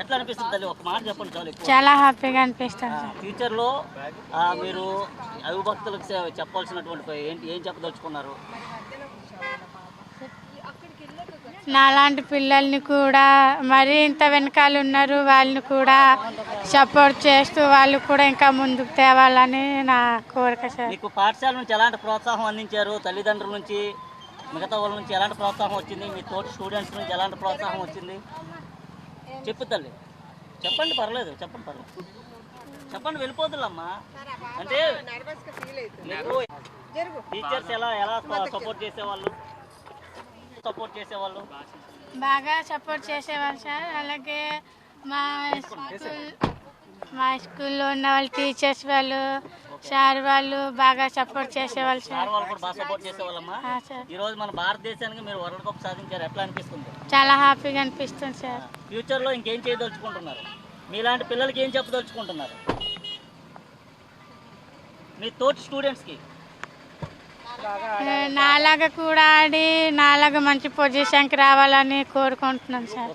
ఎట్లా అనిపిస్తుంది తల్లి? ఒక మాట చెప్పండి చాలు. చాలా హ్యాపీగా అనిపిస్తుంది సార్. ఫ్యూచర్లో మీరు అవిభక్తులకు చెప్పాల్సినటువంటి ఏం చెప్పదలుచుకున్నారు? నాలాంటి పిల్లల్ని కూడా మరి ఇంత వెనకాల ఉన్నారు, వాళ్ళని కూడా సపోర్ట్ చేస్తూ వాళ్ళు కూడా ఇంకా ముందుకు తేవాలని నా కోరిక సార్. మీకు పాఠశాల నుంచి ఎలాంటి ప్రోత్సాహం అందించారు? తల్లిదండ్రుల నుంచి, మిగతా వాళ్ళ నుంచి ఎలాంటి ప్రోత్సాహం వచ్చింది? మీ తోటి స్టూడెంట్స్ నుంచి ఎలాంటి ప్రోత్సాహం వచ్చింది? చెప్పు తల్లి, చెప్పండి, పర్లేదు, చెప్పండి, వెళ్ళిపోతుల్లమ్మా. అంటే మీకు టీచర్స్ ఎలా సపోర్ట్ చేసేవాళ్ళు? బాగా సపోర్ట్ చేసేవాళ్ళు సార్. అలాగే మా స్కూల్లో ఉన్న వాళ్ళు, టీచర్స్ వాళ్ళు, సార్ వాళ్ళు బాగా సపోర్ట్ చేసేవాళ్ళు సార్. ఈ రోజు మన భారతదేశానికి మీరు వరల్డ్ కప్ సాధించారు, ఎట్లా అనిపిస్తుంది? చాలా హ్యాపీగా అనిపిస్తుంది సార్. ఫ్యూచర్ లో ఇంకేం చేయదలుచుకుంటున్నారు? మీలాంటి పిల్లలకి ఏం చెప్పదలుచుకుంటున్నారు? మీ తోటి స్టూడెంట్స్ కి నాలాగా కూడా ఆడి నాలాగా మంచి పొజిషన్కి రావాలని కోరుకుంటున్నాను సార్.